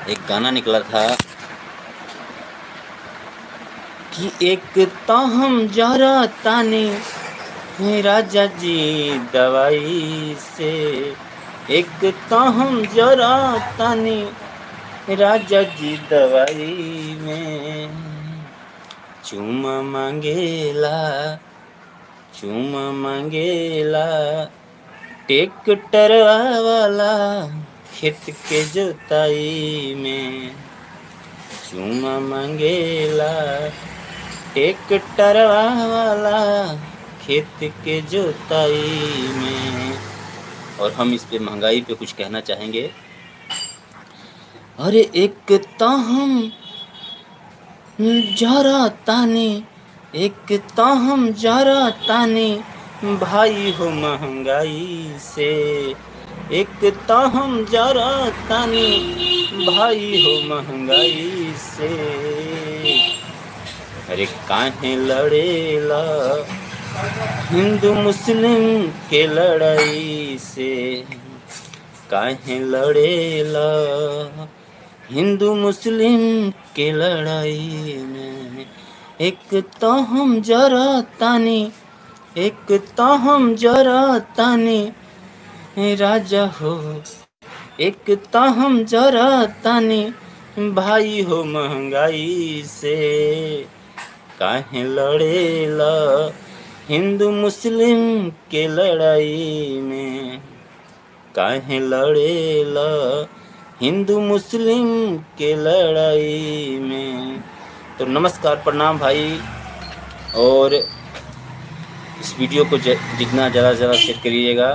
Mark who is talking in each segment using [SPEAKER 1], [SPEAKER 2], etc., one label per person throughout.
[SPEAKER 1] एक गाना निकला था कि एक तो हम जरा तानी राजा जी दवाई से, एक तो हम जरा तानी राजा जी दवाई में, चूमा मांगेला ट्रैक्टर वाला खेत के जोताई में, चूमा मांगेला ट्रैक्टर वाला खेत के जोताई में। और हम इस पे महंगाई पे कुछ कहना चाहेंगे। अरे एक तो हम जरा तानी, एक तो हम जरा तानी भाई हो महंगाई से, एक तो हम जरा तानी भाई हो महंगाई से। अरे काहे लड़ेला हिंदू मुस्लिम के लड़ाई से, काहे लड़ेला हिंदू मुस्लिम के लड़ाई में। एक तो हम जरा तानी, एक तो हम जरा तानी राजा हो, एक तो हम जरा तानी भाई हो महंगाई से, काहे लड़ेला हिंदू मुस्लिम के लड़ाई में, काहे लड़ेला हिंदू मुस्लिम के लड़ाई में। तो नमस्कार, प्रणाम भाई। और इस वीडियो को जितना ज़्यादा से ज़्यादा शेयर करिएगा।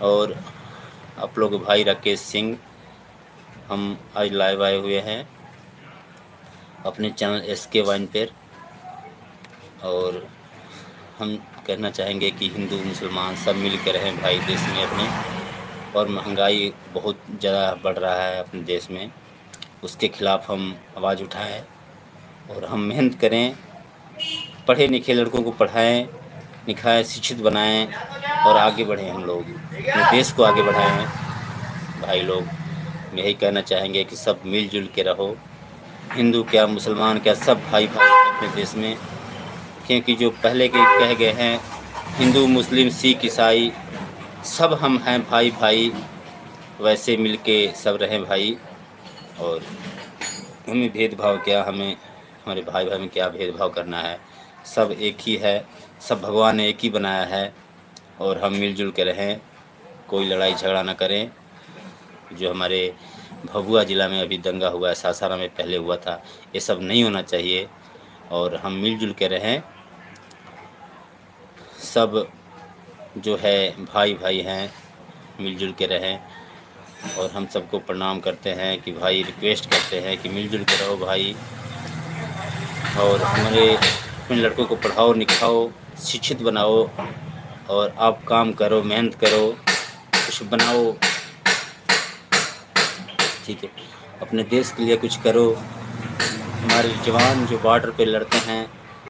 [SPEAKER 1] और आप लोग भाई राकेश सिंह, हम आज लाइव आए हुए हैं अपने चैनल SK वाइन पर। और हम कहना चाहेंगे कि हिंदू मुसलमान सब मिल कर रहें भाई देश में अपने। और महंगाई बहुत ज़्यादा बढ़ रहा है अपने देश में, उसके ख़िलाफ़ हम आवाज़ उठाएं और हम मेहनत करें, पढ़े लिखे लड़कों को पढ़ाएं लिखाएं, शिक्षित बनाएं और आगे बढ़ें। हम लोग अपने देश को आगे बढ़ाएं भाई लोग। मैं यही कहना चाहेंगे कि सब मिलजुल के रहो, हिंदू क्या मुसलमान क्या, सब भाई भाई अपने देश में। क्योंकि जो पहले के कह गए हैं हिंदू मुस्लिम सिख ईसाई सब हम हैं भाई भाई, वैसे मिलके सब रहें भाई। और हमें भेदभाव क्या, हमें हमारे भाई भाई में क्या भेदभाव करना है, सब एक ही है, सब भगवान ने एक ही बनाया है। और हम मिलजुल के रहें, कोई लड़ाई झगड़ा ना करें। जो हमारे भभुआ ज़िला में अभी दंगा हुआ है, सासाराम में पहले हुआ था, ये सब नहीं होना चाहिए। और हम मिलजुल के रहें, सब जो है भाई भाई हैं, मिलजुल के रहें। और हम सबको प्रणाम करते हैं कि भाई, रिक्वेस्ट करते हैं कि मिलजुल के रहो भाई। और हमारे अपने लड़कों को पढ़ाओ लिखाओ, शिक्षित बनाओ। और आप काम करो, मेहनत करो, कुछ बनाओ, ठीक है, अपने देश के लिए कुछ करो। हमारे जवान जो बॉर्डर पे लड़ते हैं